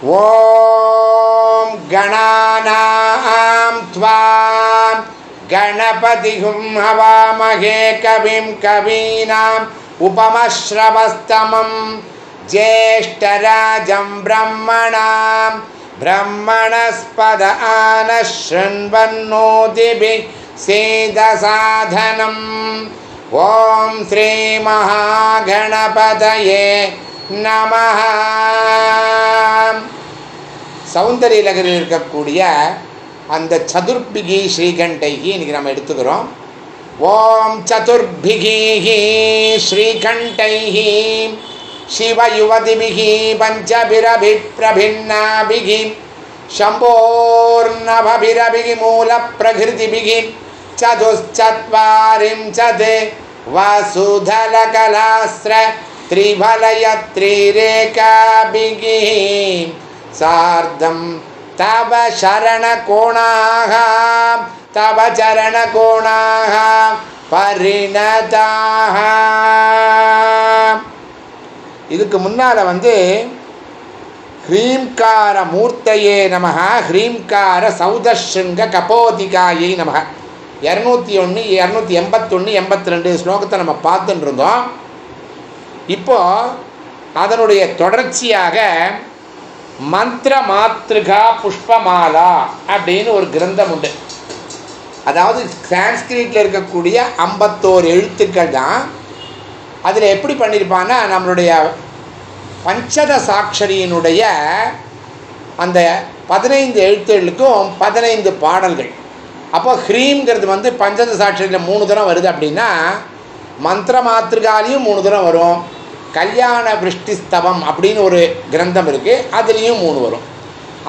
ஓம் கணானாம் த்வாம் கணபதிஹும் ஹவாமஹே கவிம் கவீனாம் உபமஸ்ரவஸ்தமம் ஜேஷ்டராஜம் பிரம்மணாம் பிரம்மணஸ்பத ஆனஸ்ருண்வன்னோதிபிः சேதசாதனம். ஓம் ஸ்ரீ மகாகணபதயே நமஹ. சௌந்தரிய லகரில் இருக்கக்கூடிய அந்த சதுர்பிகி ஸ்ரீகண்டைகி இன்னைக்கு நம்ம எடுத்துக்கிறோம். ஓம் சதுர்பிகி ஸ்ரீகண்டைகி சிவயுவதிபிகி பஞ்சபிரபி பிரபின்னாபிகி சம்போர்ணபிரபிகி மூல பிரகிருதிபிகி சதுச்சத்வாரிம்சத் வசுதலகலாஸ்ர திரிபலயத்ரிரேகாபிகி சார்த்தம் தவ சரணகோணாக தவ சரணகோணாக பரிணதாக. இதுக்கு முன்னால் ஹ்ரீம்கார மூர்த்தையே நமக, ஹ்ரீம்கார சௌதஸ்ருங்க கபோதிகாயை நமக. 201, 281, 82 ஸ்லோகத்தை நம்ம பார்த்துட்டு இருந்தோம். இப்போது அதனுடைய தொடர்ச்சியாக மந்திர மாத்ருகா புஷ்பமாலா அப்படின்னு ஒரு கிரந்தம் உண்டு. அதாவது சான்ஸ்கிரிட்டில் இருக்கக்கூடிய 51 எழுத்துக்கள் தான். அதில் எப்படி பண்ணியிருப்பான்னா, நம்மளுடைய பஞ்சத சாட்சரியினுடைய அந்த 15 எழுத்துக்களுக்கும் 15 பாடல்கள். அப்போ ஹ்ரீம்ங்கிறது பஞ்சத சாட்சரியில் 3 தரம் வருது அப்படின்னா, மந்திர மாத்திருகாலையும் 3 தரம் வரும். கல்யாண விருஷ்டிஸ்தவம் அப்படின்னு ஒரு கிரந்தம் இருக்குது, அதுலேயும் 3 வரும்.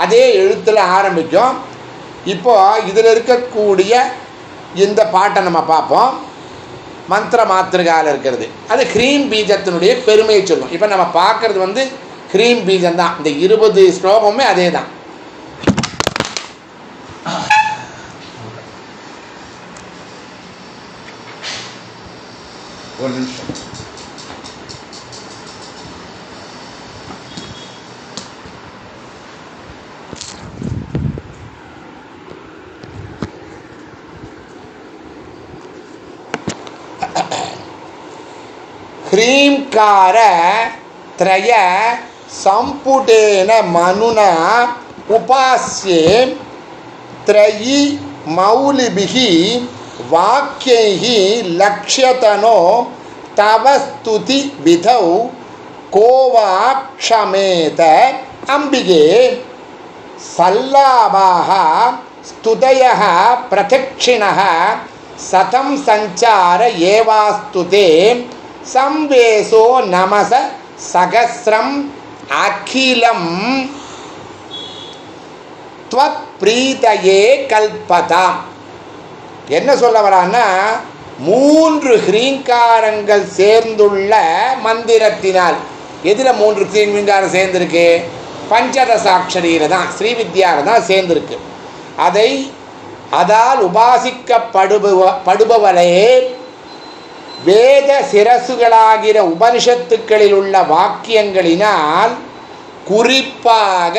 அதே எழுத்தில் ஆரம்பிக்கும். இப்போது இதில் இருக்கக்கூடிய இந்த பாட்டை நம்ம பார்ப்போம். மந்திர மாத்திருகாவில் இருக்கிறது அது ஹ்ரீம் பீஜத்தினுடைய பெருமையை சொல்லும். இப்போ நம்ம பார்க்குறது ஹ்ரீம் பீஜம் தான். இந்த 20 ஸ்லோகமுமே அதே தான். ஒரு நிமிஷம். ஹ்ரீம்கார த்ரய சம்புடேன மனுனா உபாஸ்யே த்ரயி மௌலிபிஹி வாக்யைஹி லக்ஷ்யதனோ தவ ஸ்துதி விதௌ கோவாக்ஷமேத அம்பிகே சல்லாபாஹ ஸ்துதயஹ பிரதக்ஷிணஹ சதம் சஞ்சார ஏவாஸ்துதே சம்வேசோ நமச சகஸ்ரம் அகிலம் த்வத் பிரீதயே கல்பதாம். என்ன சொல்ல வரான்னா, 3 ஹ்ரீங்காரங்கள் சேர்ந்துள்ள மந்திரத்தினால். எதில் 3 ஹ்ரீங்காரம் சேர்ந்துருக்கு? பஞ்சத சாட்சரியில் தான், ஸ்ரீவித்யாவில் தான் சேர்ந்துருக்கு. அதால் உபாசிக்கப்படுபவளே வேத சிரசுகளாகிற உபனிஷத்துக்களில் உள்ள வாக்கியங்களினால் குறிப்பாக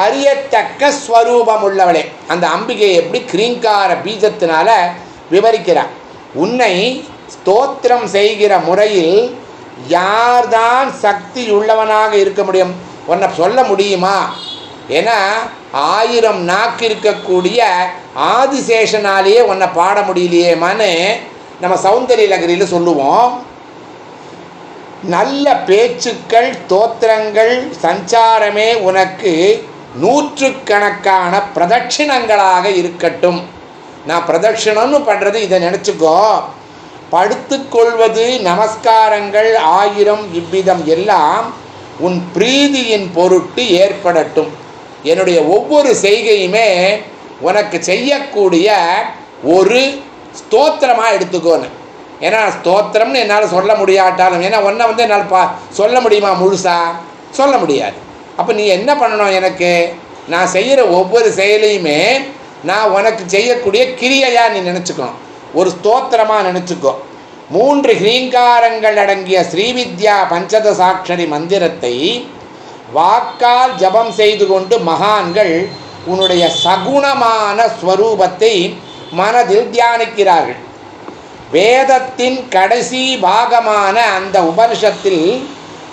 அறியத்தக்க ஸ்வரூபம் உள்ளவளே. அந்த அம்பிகை எப்படி ஹ்ரீங்கார பீஜத்தினால விவரிக்கிறார். உன்னை ஸ்தோத்திரம் செய்கிற முறையில் யார்தான் சக்தி உள்ளவனாக இருக்க முடியும்? உன்னை சொல்ல முடியுமா? ஏன்னா 1000 நாக்கு இருக்கக்கூடிய ஆதிசேஷனாலேயே உன்னை பாட முடியலையேமான்னு நம்ம சௌந்தரிய லகரியில் சொல்லுவோம். நல்ல பேச்சுக்கள், தோத்திரங்கள், சஞ்சாரமே உனக்கு 100கணக்கான பிரதட்சிணங்களாக இருக்கட்டும். நான் பிரதட்சிணம்னு பண்ணுறது இதை நினச்சிக்கோ. படுத்துக்கொள்வது, நமஸ்காரங்கள் 1000 இவ்விதம் எல்லாம் உன் பிரீதியின் பொருட்டு ஏற்படட்டும். என்னுடைய ஒவ்வொரு செய்கையுமே உனக்கு செய்யக்கூடிய ஒரு ஸ்தோத்திரமாக எடுத்துக்கோன்னு. ஏன்னா ஸ்தோத்திரம்னு என்னால் சொல்ல முடியாட்டாலும், ஏன்னா ஒன்றை என்னால் சொல்ல முடியுமா? முழுசாக சொல்ல முடியாது. அப்போ நீ என்ன பண்ணணும்? எனக்கு நான் செய்கிற ஒவ்வொரு செயலையுமே நான் உனக்கு செய்யக்கூடிய கிரியையாக நீ நினச்சிக்கணும். ஒரு ஸ்தோத்திரமாக நினச்சிக்கோ. 3 ஹ்ரீங்காரங்கள் அடங்கிய ஸ்ரீவித்யா பஞ்சத சாட்சரி மந்திரத்தை வாக்கால் ஜபம் செய்து கொண்டு மகான்கள் உன்னுடைய சகுணமான ஸ்வரூபத்தை மனதில் தியானிக்கிறார்கள். வேதத்தின் கடைசி பாகமான அந்த உபனிஷத்தில்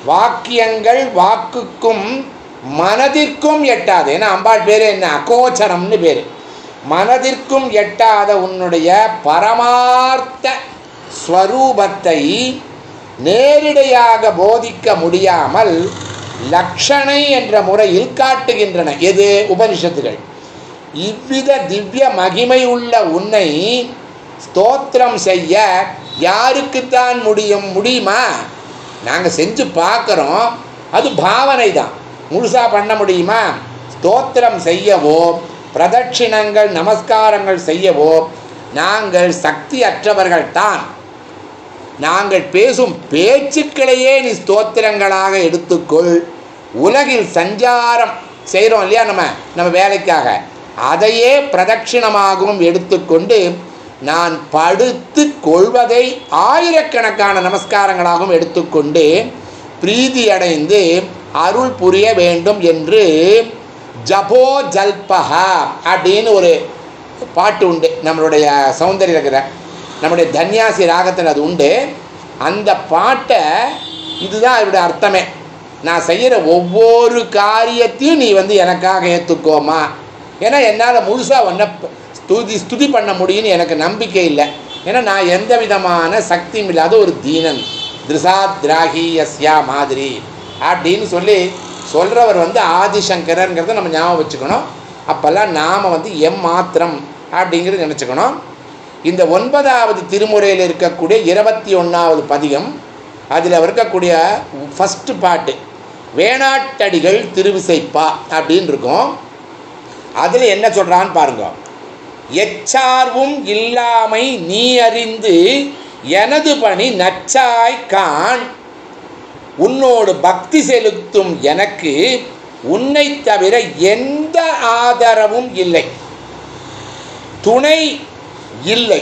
வாக்கியங்கள் வாக்குக்கும் மனதிற்கும் எட்டாது. ஏன்னா அம்பாள் பேர் என்ன? அகோச்சரம்னு பேர். மனதிற்கும் எட்டாத உன்னுடைய பரமார்த்த ஸ்வரூபத்தை நேரிடையாக போதிக்க முடியாமல் லக்ஷணை என்ற முறையில் காட்டுகின்றன. எது? உபனிஷத்துகள். இவ்வித திவ்ய மகிமை உள்ள உன்னை ஸ்தோத்திரம் செய்ய யாருக்குத்தான் முடியுமா? நாங்கள் செஞ்சு பார்க்குறோம், அது பாவனை தான். முழுசாக பண்ண முடியுமா? ஸ்தோத்திரம் செய்யவோ பிரதட்சிணங்கள் நமஸ்காரங்கள் செய்யவோ நாங்கள் சக்தி அற்றவர்கள் தான். நாங்கள் பேசும் பேச்சுக்களையே நீ ஸ்தோத்திரங்களாக எடுத்துக்கொள். உலகில் சஞ்சாரம் செய்கிறோம் இல்லையா நம்ம வேலைக்காக, அதையே பிரதட்சிணமாகவும் எடுத்துக்கொண்டு நான் படுத்து கொள்வதை ஆயிரக்கணக்கான நமஸ்காரங்களாகவும் எடுத்துக்கொண்டு பிரீதி அடைந்து அருள் புரிய வேண்டும் என்று ஜபோ ஜல்பஹா அப்படின்னு ஒரு பாட்டு உண்டு. நம்மளுடைய சௌந்தர்ய இருக்கிற நம்முடைய தன்யாசி ராகத்தில் அது உண்டு. அந்த பாட்டை இதுதான் அதோடைய அர்த்தமே. நான் செய்கிற ஒவ்வொரு காரியத்தையும் நீ எனக்காக ஏற்றுக்கோமா. ஏன்னா என்னால் முழுசாக ஒன்றை ஸ்துதி பண்ண முடியும்னு எனக்கு நம்பிக்கை இல்லை. ஏன்னா நான் எந்த விதமான சக்தியும் இல்லாத ஒரு தீனன். திருசாத்ராகி யஸ்யா மாதிரி அப்படின்னு சொல்கிறவர் ஆதிசங்கரங்கிறத நம்ம ஞாபகம் வச்சுக்கணும். அப்போல்லாம் நாம் எம் மாத்திரம் அப்படிங்கிறது நினச்சிக்கணும். இந்த 9வது திருமுறையில் இருக்கக்கூடிய 21வது பதிகம், அதில் இருக்கக்கூடிய ஃபஸ்ட்டு பாட்டு வேணாட்டடிகள் திருவிசைப்பா அப்படின்னு இருக்கும். அதில் என்ன சொல்கிறான்னு பாருங்க. எச்சார்வும் இல்லாமை நீ அறிந்து எனது பணி நச்சாய் காண், உன்னோடு பக்தி செலுத்தும் எனக்கு உன்னை தவிர எந்த ஆதரவும் இல்லை, துணை இல்லை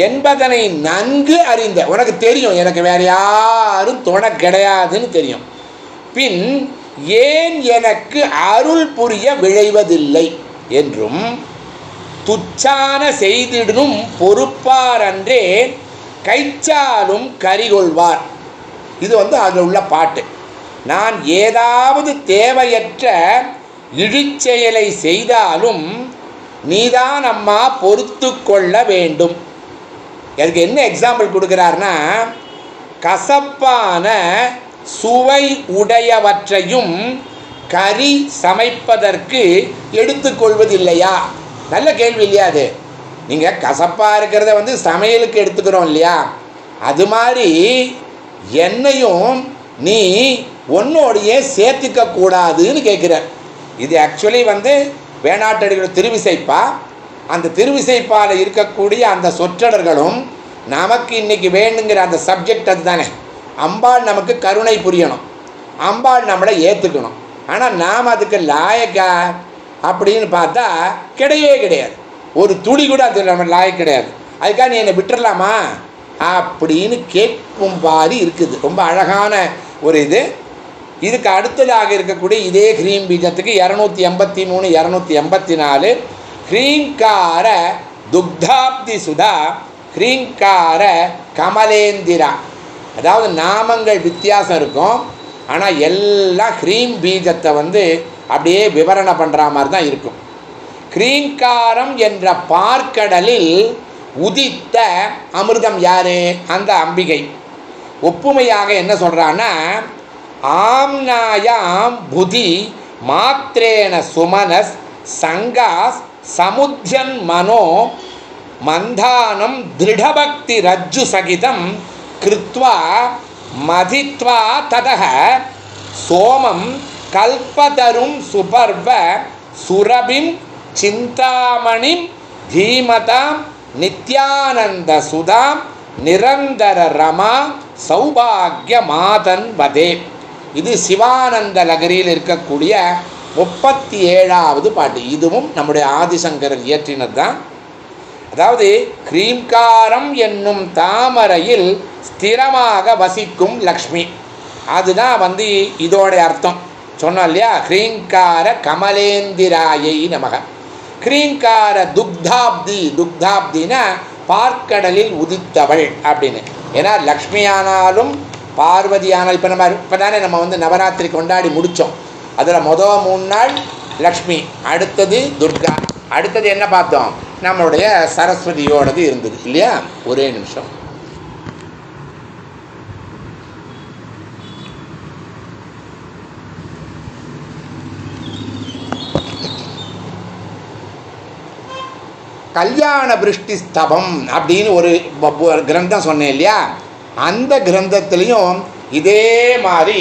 என்பதனை நன்கு அறிந்த. உனக்கு தெரியும் எனக்கு வேறு யாரும் துணை கிடையாதுன்னு தெரியும். பின் ஏன் எனக்கு அருள் புரிய விழைவதில்லை என்றும் துச்சான செய்திடும் பொறுப்பார் அன்றே கைச்சாலும் கரிகொள்வார். இது அதில் உள்ள பாட்டு. நான் ஏதாவது தேவையற்ற இழிச்செயலை செய்தாலும் நீதான் அம்மா பொறுத்து கொள்ள வேண்டும். அதுக்கு என்ன எக்ஸாம்பிள் கொடுக்குறாருன்னா, கசப்பான சுவை உடையவற்றையும் கறி சமைப்பதற்கு எடுத்துக்கொள்வதில்லையா? நல்ல கேள்வி இல்லையா அது? நீங்கள் கசப்பாக இருக்கிறத சமையலுக்கு எடுத்துக்கிறோம் இல்லையா? அது மாதிரி என்னையும் நீ ஒன்னோடையே சேர்த்துக்க கூடாதுன்னு கேட்குறார். இது ஆக்சுவலி வேணாட்டடிகள் திருவிசைப்பா. அந்த திருவிசைப்பால் இருக்கக்கூடிய அந்த சொற்றொடர்களும் நமக்கு இன்றைக்கி வேணுங்கிற அந்த சப்ஜெக்ட் அது தானே. அம்பாள் நமக்கு கருணை புரியணும், அம்பாள் நம்மளை ஏற்றுக்கணும். ஆனால் நாம் அதுக்கு லாயக்கா அப்படின்னு பார்த்தா கிடையவே கிடையாது. ஒரு துளி கூட அது நம்ம லாயக் கிடையாது. அதுக்காக நீ என்னை விட்டுடலாமா அப்படின்னு கேட்கும் மாதிரி இருக்குது. ரொம்ப அழகான ஒரு இதுக்கு அடுத்ததாக இருக்கக்கூடிய இதே ஹ்ரீம் பீஜத்துக்கு 283 284 ஹ்ரீங்கார துக்தாப்தி சுதா ஹ்ரீங்கார கமலேந்திரா. அதாவது நாமங்கள் வித்தியாசம் இருக்கும், ஆனால் எல்லாம் ஹ்ரீம் பீஜத்தை அப்படியே விவரணை பண்ணுற மாதிரி தான் இருக்கும். ஹ்ரீங்காரம் என்ற பார்க்கடலில் உதித்த அமிர்தம் யாரு? அந்த அம்பிகை. ஒப்புமையாக என்ன சொல்கிறான்னா, ஆம்னாயாம் புதி மாத்ரேன சுமனஸ் சங்காஸ் சமுத்யன் மனோ மந்தானம் திருடபக்தி ரஜ்ஜு சகிதம் கிருத்வா மதித்வா ததஹ சோமம் கல்பதரும் சுபர்வ சுரபிம் சிந்தாமணிம் தீமதாம் நித்யானந்த சுதாம் நிரந்தர ரமா சௌபாகிய மாதன் வதே. இது சிவானந்த லகரியில் இருக்கக்கூடிய 37வது பாட்டு. இதுவும் நம்முடைய ஆதிசங்கரர் இயற்றினது தான். அதாவது ஹ்ரீம்காரம் என்னும் தாமரையில் ஸ்திரமாக வசிக்கும் லக்ஷ்மி, அதுதான் இதோடைய அர்த்தம். சொன்னோம் இல்லையா? ஹ்ரீங்கார கமலேந்திராயை நமக. ஹ்ரீங்கார துக்தாப்தி, துக்தாப்தினா பார்க்கடலில் உதித்தவள் அப்படின்னு. ஏன்னா லக்ஷ்மி ஆனாலும் பார்வதி ஆனால் இப்போ தானே நம்ம வந்து நவராத்திரி கொண்டாடி முடித்தோம். அதில் மொதல் 3 நாள் லக்ஷ்மி, அடுத்தது துர்கா, அடுத்தது என்ன பார்த்தோம்? நம்மளுடைய சரஸ்வதியோடது இருந்தது இல்லையா? ஒரே நிமிஷம். கல்யாண பிருஷ்டி ஸ்தபம் அப்படின்னு ஒரு கிரந்தம் சொன்னேன் இல்லையா? அந்த கிரந்தத்துலேயும் இதே மாதிரி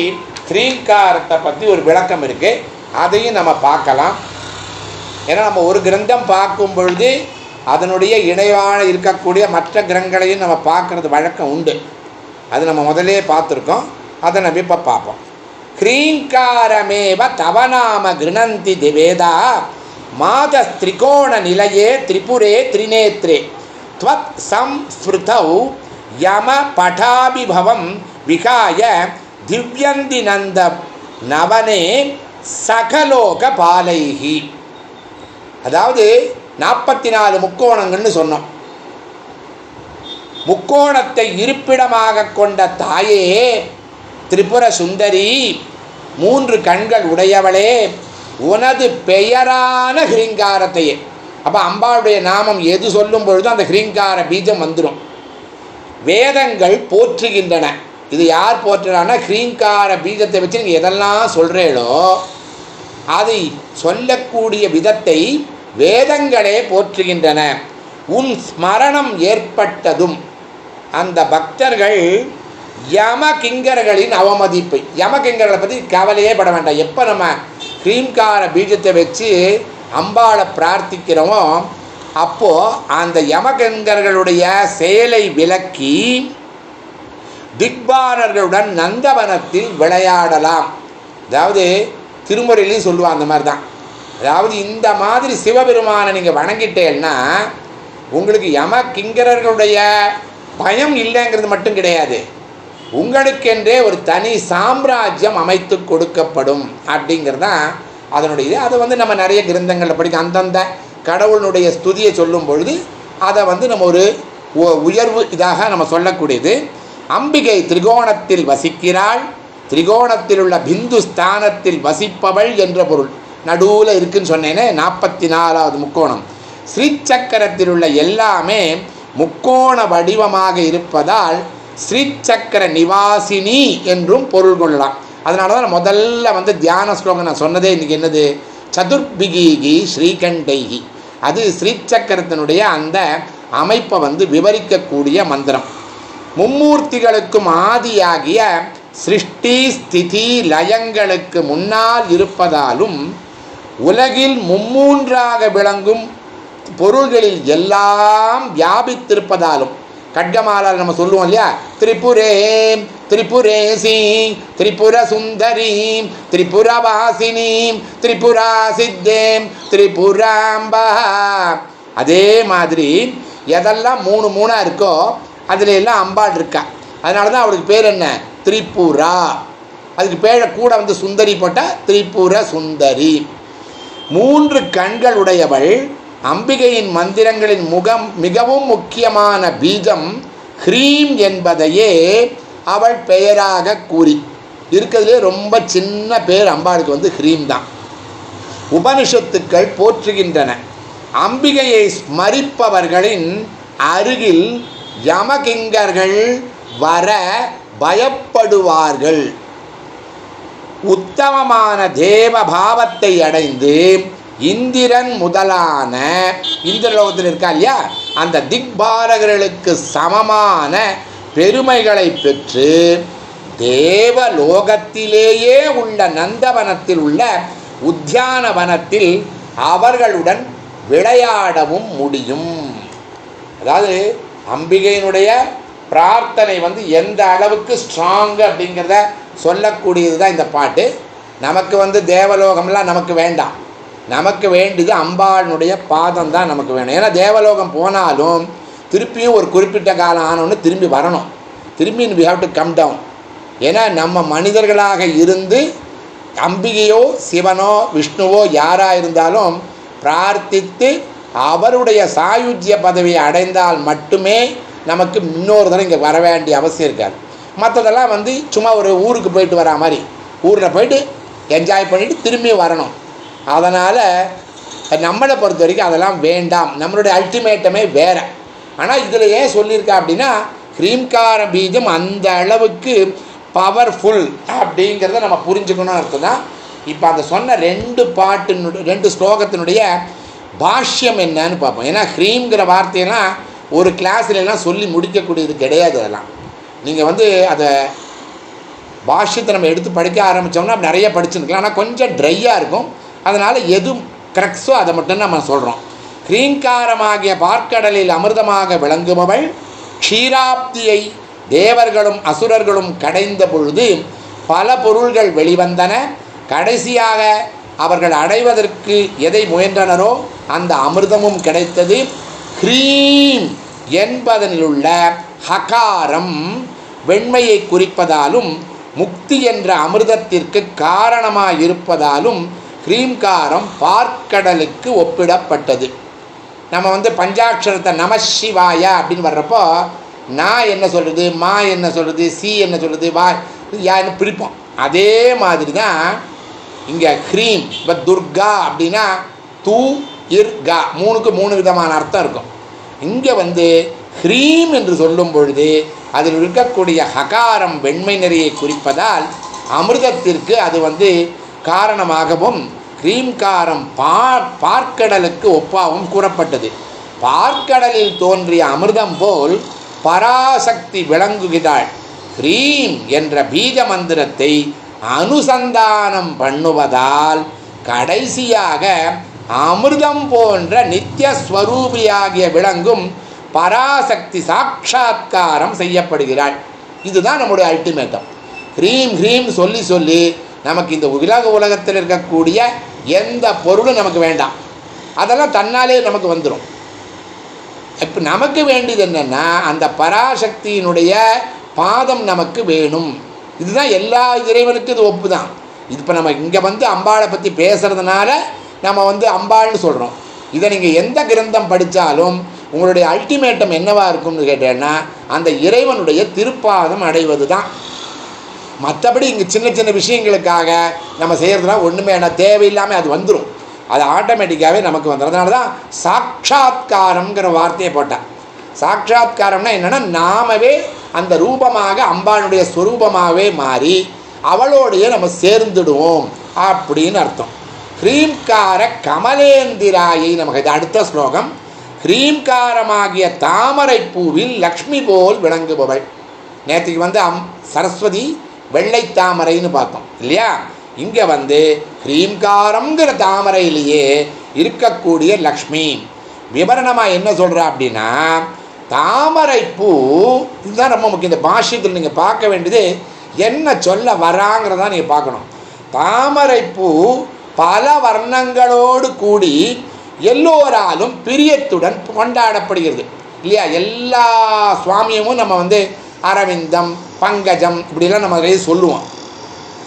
ஹ்ரீங்காரத்தை பற்றி ஒரு விளக்கம் இருக்குது. அதையும் நம்ம பார்க்கலாம். ஏன்னா நம்ம ஒரு கிரந்தம் பார்க்கும் பொழுது அதனுடைய இணைவான இருக்கக்கூடிய மற்ற கிரகங்களையும் நம்ம பார்க்குறது வழக்கம் உண்டு. அது நம்ம முதலே பார்த்துருக்கோம். அதை நம்ம இப்போ பார்ப்போம். ஹ்ரீங்காரமேவ தவநாம கிருணந்தி திவேதா மாதஸ்திரிகோண நிலையே திரிபுரே திரிநேத்ரே த்வத் சம்ஸ்ருதௌ யம படாபிபவம் விகாய திவ்யந்தி நந்த நவனே சகலோக பாலைஹி. அதாவது 44 முக்கோணங்கள்னு சொன்னோம். முக்கோணத்தை இருப்பிடமாக கொண்ட தாயே திரிபுர சுந்தரி, 3 கண்கள் உடையவளே, உனது பெயரான ஹ்ரீங்காரத்தையே. அப்போ அம்பாளுடைய நாமம் எது சொல்லும் பொழுது அந்த ஹ்ரீங்கார பீஜம் வந்துடும். வேதங்கள் போற்றுகின்றன. இது யார் போற்றுறான்னா ஹ்ரீங்கார பீஜத்தை வச்சு நீங்கள் எதெல்லாம் சொல்கிறீங்களோ அதை சொல்லக்கூடிய விதத்தை வேதங்களே போற்றுகின்றன. உன் ஸ்மரணம் ஏற்பட்டதும் அந்த பக்தர்கள் யம கிங்கர்களின் அவமதிப்பை, யம கிங்கர்களை பற்றி கவலையே பட வேண்டாம். எப்போ நம்ம ஹ்ரீங்கார பீஜத்தை வச்சு அம்பாளை பிரார்த்திக்கிறோமோ அப்போது அந்த யமகிங்கர்களுடைய செயலை விலக்கி திக்பாலர்களுடன் நந்தவனத்தில் விளையாடலாம். அதாவது திருமுறையிலையும் சொல்லுவாங்க அந்த மாதிரி தான். அதாவது இந்த மாதிரி சிவபெருமானை நீங்கள் வணங்கிட்டேன்னா உங்களுக்கு யம கிங்கரர்களுடைய பயம் இல்லைங்கிறது மட்டும் கிடையாது, உங்களுக்கென்றே ஒரு தனி சாம்ராஜ்யம் அமைத்து கொடுக்கப்படும் அப்படிங்கிறது தான் அதனுடைய இது. அதை வந்து நம்ம நிறைய கிரந்தங்களில் படிக்க அந்தந்த கடவுளுடைய ஸ்துதியை சொல்லும் பொழுது அதை வந்து நம்ம ஒரு உயர்வு இதாக நம்ம சொல்லக்கூடியது. அம்பிகை திரிகோணத்தில் வசிக்கிறாள், திரிகோணத்தில் உள்ள பிந்து ஸ்தானத்தில் வசிப்பவள் என்ற பொருள். நடுவில் இருக்குன்னு சொன்னேனே 44வது முக்கோணம். ஸ்ரீசக்கரத்தில் உள்ள எல்லாமே முக்கோண வடிவமாக இருப்பதால் ஸ்ரீசக்கர நிவாசினி என்றும் பொருள் கொள்ளலாம். அதனால தான் முதல்ல வந்து தியான ஸ்லோகம் நான் சொன்னதே இன்றைக்கி என்னது? சதுர்பிகீகி ஸ்ரீகண்டைகி. அது ஸ்ரீசக்கரத்தினுடைய அந்த அமைப்பை வந்து விவரிக்கக்கூடிய மந்திரம். மும்மூர்த்திகளுக்கும் ஆதியாகிய சிருஷ்டி ஸ்திதி லயங்களுக்கு முன்னால் இருப்பதாலும் உலகில் மும்மூன்றாக விளங்கும் பொருள்களில் எல்லாம் வியாபித்திருப்பதாலும் கட்கமாலால் நம்ம சொல்லுவோம் இல்லையா? திரிபுரே திரிபுரேசி திரிபுர சுந்தரீம் திரிபுரவாசினீம் திரிபுரா சித்தேம் திரிபுராம்பா. அதே மாதிரி எதெல்லாம் 3 இருக்கோ அதில் எல்லாம் அம்பாள் இருக்கா. அதனால தான் அவளுக்கு பேர் என்ன? திரிபுரா. அதுக்கு பேரை கூட வந்து சுந்தரி போட்டால் திரிபுர சுந்தரி. 3 கண்கள் உடையவள். அம்பிகையின் மந்திரங்களின் மிகவும் முக்கியமான பீஜம் ஹ்ரீம் என்பதையே அவள் பெயராக கூறி இருக்கிறதுலே ரொம்ப சின்ன பேர் அம்பாளுக்கு வந்து ஹ்ரீம் தான். உபனிஷத்துக்கள் போற்றுகின்றன. அம்பிகையை ஸ்மரிப்பவர்களின் அருகில் யமகிங்கர்கள் வர பயப்படுவார்கள். உத்தமமான தேவ பாவத்தை அடைந்து இந்திரன் முதலான இந்திரலோகத்தில் இருக்கா இல்லையா, அந்த திக்பாலகர்களுக்கு சமமான பெருமைகளை பெற்று தேவலோகத்திலேயே உள்ள நந்தவனத்தில் உள்ள உத்தியானவனத்தில் அவர்களுடன் விளையாடவும் முடியும். அதாவது அம்பிகையினுடைய பிரார்த்தனை வந்து எந்த அளவுக்கு ஸ்ட்ராங்கு அப்படிங்கிறத சொல்லக்கூடியது தான் இந்த பாட்டு. நமக்கு வந்து தேவலோகம்லாம் நமக்கு வேண்டாம். நமக்கு வேண்டியது அம்பாளுடைய பாதம் தான் நமக்கு வேணும். ஏன்னா தேவலோகம் போனாலும் திருப்பியும் ஒரு குறிப்பிட்ட காலம் ஆனோன்னு திரும்பி வரணும். திரும்பி we have to come down. ஏன்னா நம்ம மனிதர்களாக இருந்து அம்பிகையோ சிவனோ விஷ்ணுவோ யாராக இருந்தாலும் பிரார்த்தித்து அவருடைய சாயுஜ்ய பதவியை அடைந்தால் மட்டுமே நமக்கு இன்னொரு தடவை இங்கே வர வேண்டிய அவசியம் இருக்காது. மற்றதெல்லாம் வந்து சும்மா ஒரு ஊருக்கு போயிட்டு வரா மாதிரி, ஊரில் போயிட்டு என்ஜாய் பண்ணிவிட்டு திரும்பி வரணும். அதனால் நம்மளை பொறுத்த வரைக்கும் அதெல்லாம் வேண்டாம். நம்மளுடைய அல்டிமேட்டமே வேறு. ஆனால் இதில் ஏன் சொல்லியிருக்கா அப்படின்னா, ஹ்ரீம்கார பீஜம் அந்த அளவுக்கு பவர்ஃபுல் அப்படிங்கிறத நம்ம புரிஞ்சுக்கணும்னு அர்த்தம் தான். இப்போ அந்த சொன்ன ரெண்டு ஸ்லோகத்தினுடைய பாஷ்யம் என்னன்னு பார்ப்போம். ஏன்னா ஹ்ரீம்ங்கிற வார்த்தையெல்லாம் ஒரு கிளாஸ்லாம் சொல்லி முடிக்கக்கூடியது கிடையாது. அதெல்லாம் நீங்கள் வந்து அதை பாஷ்யத்தை நம்ம எடுத்து படிக்க ஆரம்பித்தோம்னா நிறைய படிச்சுருக்கலாம். ஆனால் கொஞ்சம் ட்ரையாக இருக்கும். அதனால் எது கிரக்ஸோ அதை மட்டும் நம்ம சொல்கிறோம். ஹ்ரீங்காரமாகிய பார்க்கடலில் அமிர்தமாக விளங்குபவள் க்ஷீராப்தியை தேவர்களும் அசுரர்களும் கடைந்த பொழுது பல பொருள்கள் வெளிவந்தன. கடைசியாக அவர்கள் அடைவதற்கு எதை முயன்றனரோ அந்த அமிர்தமும் கிடைத்தது. ஹ்ரீம் என்பதனிலுள்ள ஹகாரம் வெண்மையை குறிப்பதாலும் முக்தி என்ற அமிர்தத்திற்கு காரணமாக இருப்பதாலும் ஹ்ரீம்காரம் பார்க்கடலுக்கு ஒப்பிடப்பட்டது. நம்ம வந்து பஞ்சாட்சரத்தை நமசிவாய அப்படின்னு வர்றப்போ நான் என்ன சொல்கிறது, மா என்ன சொல்கிறது, சி என்ன சொல்கிறது, வா யான்னு பிரிப்போம். அதே மாதிரி தான் இங்கே ஹ்ரீம். இப்போ துர்கா அப்படின்னா தூ இர் கா, மூணுக்கு மூணு விதமான அர்த்தம் இருக்கும். இங்கே வந்து ஹ்ரீம் என்று சொல்லும் பொழுது அதில் இருக்கக்கூடிய ஹகாரம் வெண்மை நிறையை குறிப்பதால் அமிர்தத்திற்கு அது வந்து காரணமாகவும் ஹ்ரீம்காரம் பார்க்கடலுக்கு ஒப்பாகவும் கூறப்பட்டது. பார்க்கடலில் தோன்றிய அமிர்தம் போல் பராசக்தி விளங்குகிறாள். ஹ்ரீம் என்ற பீஜ மந்திரத்தை அனுசந்தானம் பண்ணுவதால் கடைசியாக அமிர்தம் போன்ற நித்தியஸ்வரூபியாகிய விளங்கும் பராசக்தி சாட்சாத்காரம் செய்யப்படுகிறாள். இதுதான் நம்முடைய அல்டிமேட்டம். ஹ்ரீம் ஹ்ரீம் சொல்லி சொல்லி நமக்கு இந்த உலகத்தில் இருக்கக்கூடிய எந்த பொருளும் நமக்கு வேண்டாம். அதெல்லாம் தன்னாலே நமக்கு வந்துடும். இப்போ நமக்கு வேண்டியது என்னென்னா அந்த பராசக்தியினுடைய பாதம் நமக்கு வேணும். இதுதான் எல்லா இறைவனுக்கும் இது ஒப்பு தான். இது இப்போ நம்ம இங்கே வந்து அம்பாளை பற்றி பேசுகிறதுனால நம்ம வந்து அம்பாள்னு சொல்கிறோம். இதை நீங்கள் எந்த கிரந்தம் படித்தாலும் உங்களுடைய அல்டிமேட்டம் என்னவாக இருக்கும்னு கேட்டேன்னா அந்த இறைவனுடைய திருப்பாதம் அடைவது தான். மற்றபடி இங்கே சின்ன சின்ன விஷயங்களுக்காக நம்ம செய்கிறதுலாம் ஒன்றுமே என்ன தேவையில்லாமல் அது வந்துடும். அது ஆட்டோமேட்டிக்காகவே நமக்கு வந்துடும். அதனால தான் சாட்சாத்காரங்கிற வார்த்தையை போட்டேன். சாட்சாத்காரம்னா என்னென்னா நாமவே அந்த ரூபமாக அம்பாளுடைய ஸ்வரூபமாகவே மாறி அவளோடைய நம்ம சேர்ந்துடுவோம் அப்படின்னு அர்த்தம். ஹ்ரீம்கார கமலேந்திராயை நமக்கு இது அடுத்த ஸ்லோகம். ஹ்ரீம்காரமாகிய தாமரை பூவில் லக்ஷ்மி போல் விளங்குபவள். நேற்றுக்கு வந்து சரஸ்வதி வெள்ளை தாமரைன்னு பார்த்தோம் இல்லையா? இங்கே வந்து ஹ்ரீம்காரங்கிற தாமரையிலேயே இருக்கக்கூடிய லக்ஷ்மி. விவரணமாக என்ன சொல்கிறா அப்படின்னா தாமரை பூ இதுதான் ரொம்ப முக்கியம். இந்த பாஷ்யத்தில் நீங்கள் பார்க்க வேண்டியது என்ன சொல்ல வராங்கிறதான் நீங்கள் பார்க்கணும். தாமரை பூ பல வர்ணங்களோடு கூடி எல்லோராலும் பிரியத்துடன் கொண்டாடப்படுகிறது இல்லையா? எல்லா சுவாமியமும் நம்ம வந்து அரவிந்தம் பங்கஜம் இப்படிலாம் நம்ம நிறைய சொல்லுவோம்.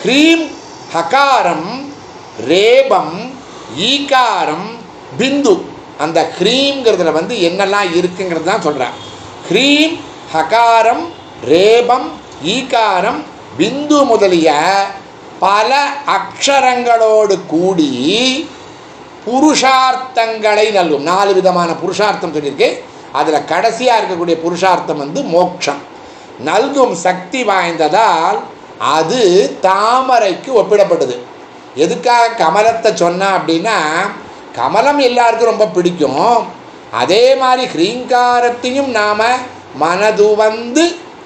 ஹ்ரீம் ஹகாரம் ரேபம் ஈகாரம் பிந்து அந்த ஹ்ரீம்ங்கிறதுல வந்து என்னெல்லாம் இருக்குங்கிறது தான் சொல்கிறேன். ஹ்ரீம் ஹகாரம் ரேபம் ஈகாரம் பிந்து முதலிய பல அக்ஷரங்களோடு கூடி புருஷார்த்தங்களை நல்கும். 4 விதமான புருஷார்த்தம் சொல்லியிருக்கு. அதில் கடைசியாக இருக்கக்கூடிய புருஷார்த்தம் வந்து மோட்சம் நல்கும் சக்தி வாய்ந்ததால் அது தாமரைக்கு ஒப்பிடப்பட்டது. எதுக்காக கமலத்தை சொன்னா அப்படின்னா கமலம் எல்லாருக்கும் ரொம்ப பிடிக்கும். அதே மாதிரி ஹ்ரீங்காரத்தையும் நாம் மனது வந்து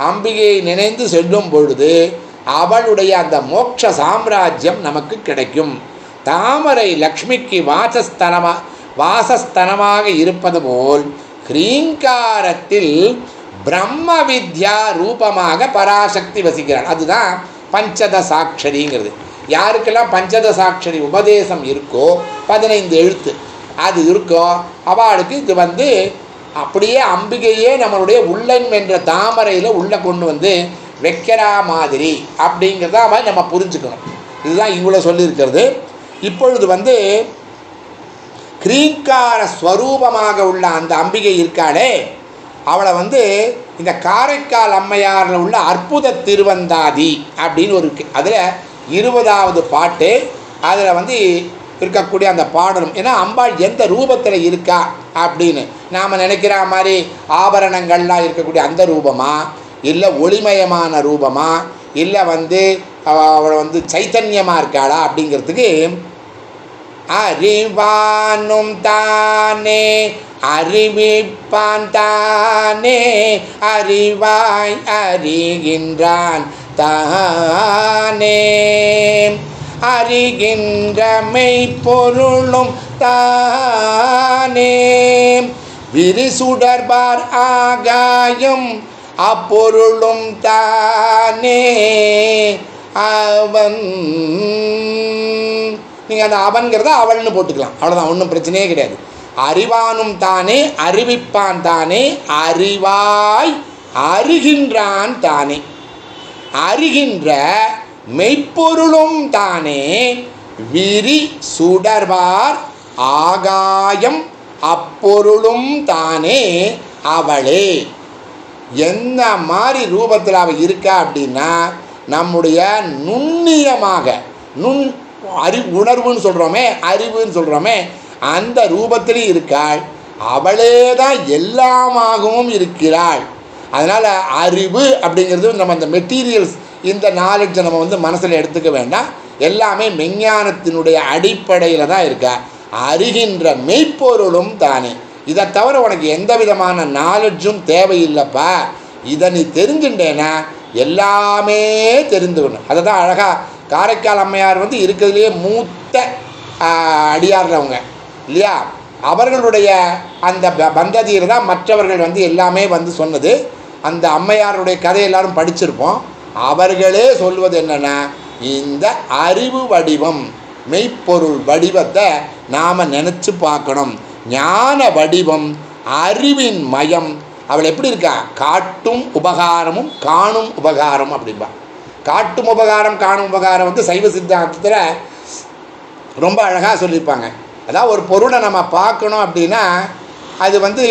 அம்பிகையை நினைந்து செல்லும் பொழுது அவளுடைய அந்த மோட்ச சாம்ராஜ்யம் நமக்கு கிடைக்கும். தாமரை லக்ஷ்மிக்கு வாசஸ்தனமாக இருப்பது போல் ஹ்ரீங்காரத்தில் பிரம்ம வித்யா ரூபமாக பராசக்தி வசிக்கிறாள். அதுதான் பஞ்சதசாட்சரிங்கிறது. யாருக்கெல்லாம் பஞ்சதசாட்சரி உபதேசம் இருக்கோ 15 எழுத்து அது இருக்கோ அவளுக்கு இது வந்து அப்படியே அம்பிகையே நம்மளுடைய உள்ளன் என்ற தாமரையில் உள்ளே கொண்டு வந்து வைக்கிறா மாதிரி அப்படிங்கிறத அவள் நம்ம புரிஞ்சுக்கணும். இதுதான் இவ்வளோ சொல்லியிருக்கிறது. இப்பொழுது வந்து கிரீங்கார ஸ்வரூபமாக உள்ள அந்த அம்பிகை இருக்காளே, அவளை வந்து இந்த காரைக்கால் அம்மையாரில் உள்ள அற்புத திருவந்தாதி அப்படின்னு ஒரு அதில் 20வது பாட்டு. அதில் வந்து இருக்கக்கூடிய அந்த பாடலும், ஏன்னா அம்பாள் எந்த ரூபத்தில் இருக்கா அப்படின்னு நாம் நினைக்கிற மாதிரி ஆபரணங்கள்லாம் இருக்கக்கூடிய அந்த ரூபமா, இல்லை ஒளிமயமான ரூபமா, இல்லை வந்து அவளை வந்து சைத்தன்யமாக இருக்காளா அப்படிங்கிறதுக்கு அறிவானும் தானே அறிவிப்பான் தானே அறிவாய் அறிகின்றான் தானே அறிகின்ற மெய்ப்பொருளும் தானே விரிசுடர்பார் ஆகாயம் அப்பொருளும் தானே அவன். நீங்கள் அந்த அவன்கிறத அவள்னு போட்டுக்கலாம், அவ்வளோதான், ஒன்றும் பிரச்சனையே கிடையாது. அறிவானும் தானே அறிவிப்பான் தானே அறிவாய் அறிகின்றான் தானே அறிகின்ற மெய்ப்பொருளும் தானே விரி சுடர்வார் ஆகாயம் அப்பொருளும் தானே அவளே. என்ன மாதிரி ரூபத்தில் அவள் இருக்கா அப்படின்னா, நம்முடைய நுண்ணியமாக உணர்வுன்னு சொல்கிறோமே, அறிவுன்னு சொல்கிறோமே, அந்த ரூபத்திலும் இருக்காள். அவளே தான் எல்லாமாகவும் இருக்கிறாள். அதனால் அறிவு அப்படிங்கிறது நம்ம அந்த மெட்டீரியல்ஸ், இந்த நாலேஜை நம்ம வந்து மனசில் எடுத்துக்க வேண்டாம். எல்லாமே மெஞ்ஞானத்தினுடைய அடிப்படையில் தான் இருக்கா. அறிகின்ற மெய்ப்பொருளும் தானே. இதை தவிர உனக்கு எந்த விதமான நாலேஜும் தேவையில்லைப்பா. இதை நீ தெரிஞ்சுட்டேன்னா எல்லாமே தெரிந்துக்கணும். அதை தான் அழகாக காரைக்கால் அம்மையார் வந்து இருக்கிறதுலேயே மூத்த அடியார்றவங்க இல்லையா, அவர்களுடைய அந்த பந்ததியில் தான் மற்றவர்கள் வந்து எல்லாமே வந்து சொன்னது. அந்த அம்மையாருடைய கதை எல்லாரும் படிச்சிருப்போம். அவர்களே சொல்வது என்னென்னா, இந்த அறிவு வடிவம் மெய்ப்பொருள் வடிவத்தை நாம் நினச்சி பார்க்கணும். ஞான வடிவம் அறிவின் மயம். அவள் எப்படி இருக்கா, காட்டும் உபகாரமும் காணும் உபகாரம் அப்படின்பா. காட்டும் உபகாரம் காணும் உபகாரம் வந்து சைவ சித்தாந்தத்தில் ரொம்ப அழகாக சொல்லியிருப்பாங்க. அதாவது ஒரு பொருளை நம்ம பார்க்கணும் அப்படின்னா அது வந்து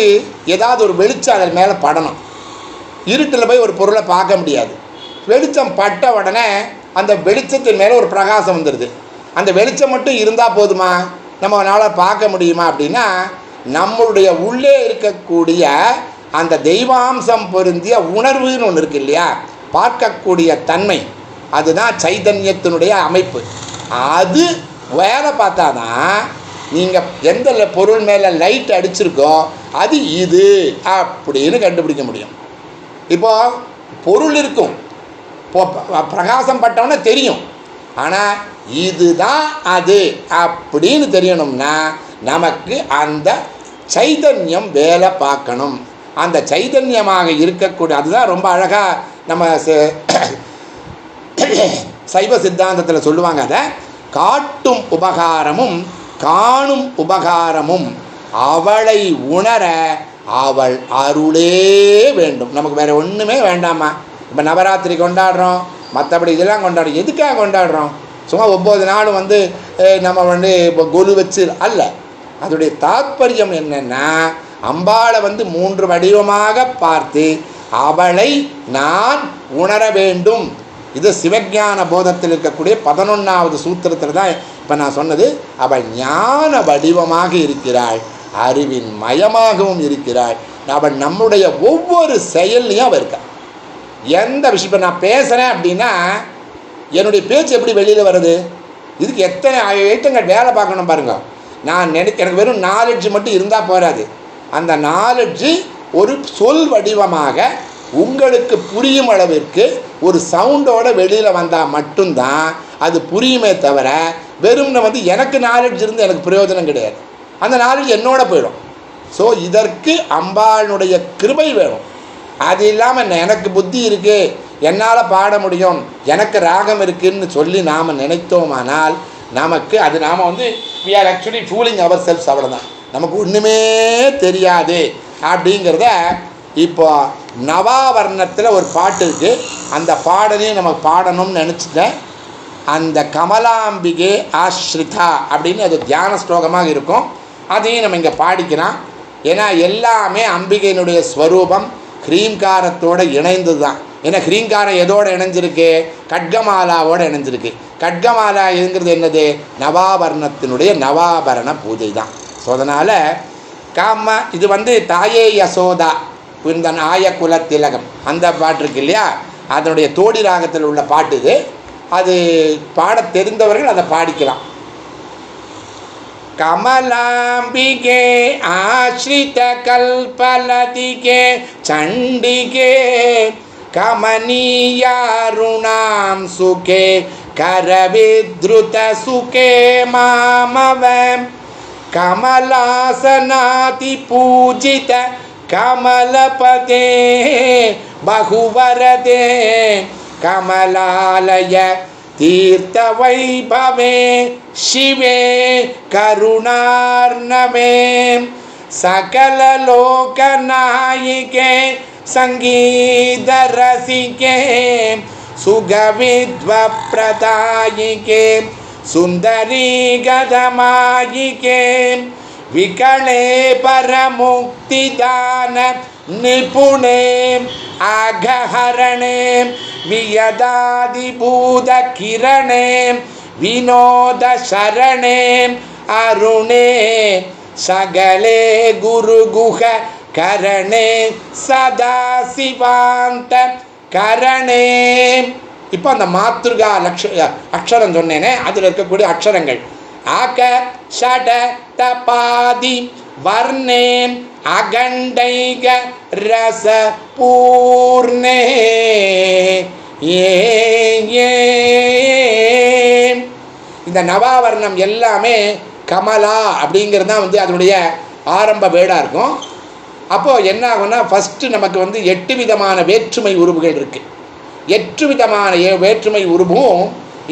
ஏதாவது ஒரு வெளிச்சம் அதன் மேலே படணும். இருட்டில் போய் ஒரு பொருளை பார்க்க முடியாது. வெளிச்சம் பட்ட உடனே அந்த வெளிச்சத்தின் மேலே ஒரு பிரகாசம் வந்துடுது. அந்த வெளிச்சம் மட்டும் இருந்தால் போதுமா, நம்மளால் பார்க்க முடியுமா அப்படின்னா, நம்மளுடைய உள்ளே இருக்கக்கூடிய அந்த தெய்வாம்சம் பொருந்திய உணர்வுன்னு ஒன்று இருக்குது இல்லையா, பார்க்கக்கூடிய தன்மை, அதுதான் சைதன்யத்தினுடைய அமைப்பு. அது வேலை பார்த்தா தான் நீங்கள் எந்த பொருள் மேலே லைட் அடிச்சிருக்கோ அது இது அப்படின்னு கண்டுபிடிக்க முடியும். இப்போது பொருள் இருக்கும், பிரகாசம் பட்டவொன்னே தெரியும், ஆனால் இதுதான் அது அப்படின்னு தெரியணும்னா நமக்கு அந்த சைதன்யம் வேலை பார்க்கணும். அந்த சைதன்யமாக இருக்கக்கூடிய, அதுதான் ரொம்ப அழகாக நம்ம சைவ சித்தாந்தத்தில் சொல்லுவாங்க. அதை காட்டும் உபகாரமும் காணும் உபகாரமும் அவளை உணர அவள் அருளே வேண்டும். நமக்கு வேறு ஒன்றுமே வேண்டாமா. இப்போ நவராத்திரி கொண்டாடுறோம், மற்றபடி இதெல்லாம் கொண்டாடுறோம். எதுக்காக கொண்டாடுறோம்? சும்மா 9 நாளும் வந்து நம்ம வந்து இப்போ கொலு வச்சு அல்ல. அதோடைய தாத்பரியம் என்னென்னா, அம்பாளை வந்து 3 வடிவமாக பார்த்து அவளை நான் உணர வேண்டும். இது சிவஞான போதத்தில் இருக்கக்கூடிய 11வது சூத்திரத்தில் தான் இப்போ நான் சொன்னது. அவள் ஞான வடிவமாக இருக்கிறாள், அறிவின் மயமாகவும் இருக்கிறாள். அவள் நம்முடைய ஒவ்வொரு செயல்லையும் அவள் இருக்கா. எந்த விஷயம் இப்போ நான் பேசுகிறேன் அப்படின்னா என்னுடைய பேச்சு எப்படி வெளியில் வருது, இதுக்கு எத்தனை ஐட்டங்கள் வேலை பார்க்கணும் பாருங்க. நான் எனக்கு வெறும் நாலெட்ஜ் மட்டும் இருந்தால் போகாது. அந்த நாலெட்ஜு ஒரு சொல் வடிவமாக உங்களுக்கு புரியும் அளவிற்கு ஒரு சவுண்டோட வெளியில் வந்தால் மட்டும்தான் அது புரியுமே தவிர, வெறும்னு வந்து எனக்கு நாலெட்ஜ் இருந்து எனக்கு பிரயோஜனம் கிடையாது. அந்த நாலெட்ஜ் என்னோட போயிடும். ஸோ இதற்கு அம்பாளுடைய கிருபை வேணும். அது இல்லாமல் எனக்கு புத்தி இருக்குது, என்னால் பாட முடியும், எனக்கு ராகம் இருக்குதுன்னு சொல்லி நாம் நினைத்தோமானால் நமக்கு அது நாம் வந்து we are actually fooling ourselves. அவ்வளோதான், நமக்கு ஒன்றுமே தெரியாது அப்படிங்கிறத. இப்போ நவாவர்ணத்தில் ஒரு பாட்டு இருக்குது, அந்த பாடலையும் நம்ம பாடணும்னு நினச்சிட்டேன். அந்த கமலாம்பிகே ஆஸ்ரிதா அப்படின்னு அது தியான ஸ்லோகமாக இருக்கும். அதையும் நம்ம இங்கே பாடிக்கலாம். ஏன்னா எல்லாமே அம்பிகையினுடைய ஸ்வரூபம் ஹ்ரீங்காரத்தோடு இணைந்தது தான். ஏன்னா ஹ்ரீங்காரம் எதோடு இணைஞ்சிருக்கு? கட்கமாலாவோடு இணைஞ்சிருக்கு. கட்கமாலா என்கிறது என்னது? நவாபரணத்தினுடைய நவாபரண பூஜை தான். ஸோ அதனால் இது தாயே யசோதா இந்த ஆய குல திலகம் அந்த பாட்டு இருக்கு இல்லையா, அதனுடைய தோடி ராகத்தில் உள்ள பாட்டு இது. அது பாட தெரிந்தவர்கள் அதை பாடிக்கலாம். கமலாம்பிகே ஆஸ்ரித கல்பலதிகே சண்டிகே கமனீயாருணாம் சுகே கரவித்ருத சுகே மாமவம் கமலாசனாதி பூஜித கமலபதே பகுவரதே கமலாலய தீர்த்த வைபவே சிவே கருணார்ணவே சகல லோகநாயிகே சங்கீத ரசிகே சுகவித்வப்ரதாயிகே சுந்தரி கதமாயிகே விகலே பரமுக்திதான நிபுணே அகஹரணே வியதாதிபூத கிரணே வினோத சரணே அருணே சகலே குருகுஹ கரணே சதா சிவாந்த கரணே. இப்போ அந்த மாத்ருகா அக்ஷரம் சொன்னேனே, அதில் இருக்கக்கூடிய அக்ஷரங்கள் ஆக ஷட தபாதி வர்ணே அகண்டைக ரச பூர்ணே இந்த நவாவர்ணம் எல்லாமே கமலா அப்படிங்கிறது தான் அதனுடைய ஆரம்ப வேடாக இருக்கும். அப்போது என்ன ஆகும்னா ஃபஸ்ட்டு நமக்கு 8 விதமான வேற்றுமை உருவுகள் இருக்குது. 8 விதமான வேற்றுமை உருவும்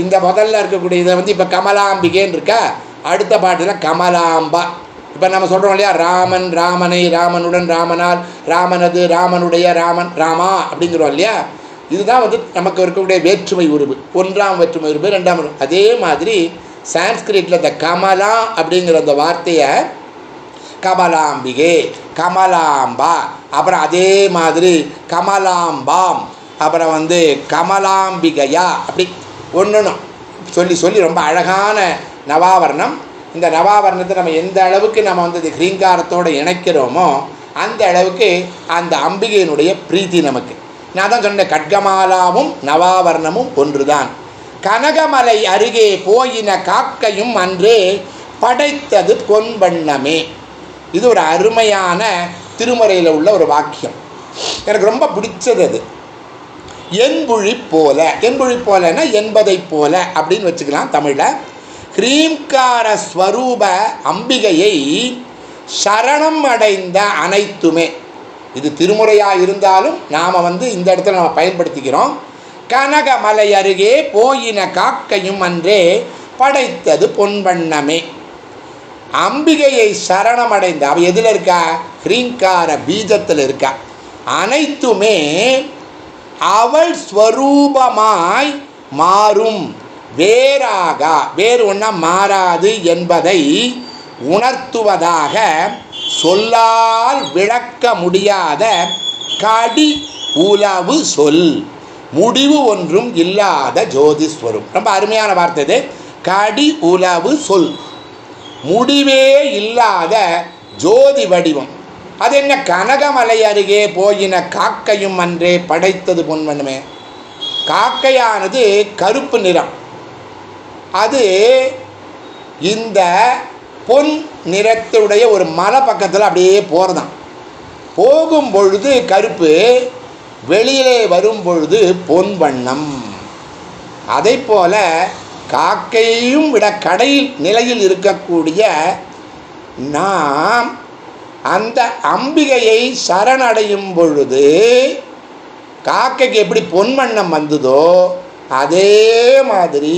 இந்த முதல்ல இருக்கக்கூடிய இதை இப்போ கமலாம்பிகேன்னு இருக்கா, அடுத்த பாட்டில் கமலாம்பா. இப்போ நம்ம சொல்கிறோம் இல்லையா, ராமன் ராமனை, ராமனுடன் ராமனால், ராமனது ராமனுடைய ராமன் ராமா அப்படிங்கிறோம் இல்லையா. இதுதான் நமக்கு இருக்கக்கூடிய வேற்றுமை உருவு. 1ஆம் வேற்றுமை உருவு, 2ஆம் உருவு. அதே மாதிரி சான்ஸ்கிரிட்டில் இந்த கமலா அப்படிங்கிற அந்த வார்த்தையை கமலாம்பிகே, கமலாம்பா, அப்புறம் அதே மாதிரி கமலாம்பாம், அப்புறம் கமலாம்பிகையா, அப்படி ஒன்று சொல்லி சொல்லி ரொம்ப அழகான நவாவர்ணம். இந்த நவாவர்ணத்தை நம்ம எந்த அளவுக்கு நம்ம ஹ்ரீங்காரத்தோடு இணைக்கிறோமோ அந்த அளவுக்கு அந்த அம்பிகையினுடைய பிரீத்தி நமக்கு. நான் தான் சொன்னேன், கட்கமாலாவும் நவாவர்ணமும் ஒன்றுதான். கனகமலை அருகே போயின காக்கையும் அன்றே படைத்தது பொன்வண்ணமே. இது ஒரு அருமையான திருமறையில் உள்ள ஒரு வாக்கியம், எனக்கு ரொம்ப பிடிச்சது. அது என்புழி போல, என்புழி போலன்னா என்பதை போல அப்படின்னு வச்சுக்கலாம் தமிழில். ஹ்ரீங்கார ஸ்வரூப அம்பிகையை சரணம் அடைந்த அனைத்துமே, இது திருமுறையாக இருந்தாலும் நாம் இந்த இடத்துல நம்ம பயன்படுத்திக்கிறோம். கனகமலை அருகே போயின காக்கையும் அன்றே படைத்தது பொன்வண்ணமே. அம்பிகையை சரணமடைந்த அவ எதில் இருக்கா? ஹ்ரீங்கார பீஜத்தில் இருக்கா. அனைத்துமே அவள் ஸ்வரூபமாய் மாறும், வேறாக, வேறு ஒன்றா மாறாது என்பதை உணர்த்துவதாக சொல்லால் விளக்க முடியாத கடி உலவு சொல், முடிவு ஒன்றும் இல்லாத ஜோதிஸ்வரம். ரொம்ப அருமையான வார்த்தை இது. கடி உலவு சொல், முடிவே இல்லாத ஜோதி வடிவம். அது என்ன? கனகமலை அருகே போயின காக்கையும் அன்றே படைத்தது பொன்வண்ணமே. காக்கையானது கருப்பு நிறம், அது இந்த பொன் நிறத்துடைய ஒரு மலை பக்கத்தில் அப்படியே போகிறதான். போகும் பொழுது கருப்பு, வெளியிலே வரும் பொழுது பொன் வண்ணம். அதை போல காக்கையும் விட கடையில் நிலையில் இருக்கக்கூடிய நாம் அந்த அம்பிகையை சரணடையும் பொழுது காக்கைக்கு எப்படி பொன்வண்ணம் வந்ததோ அதே மாதிரி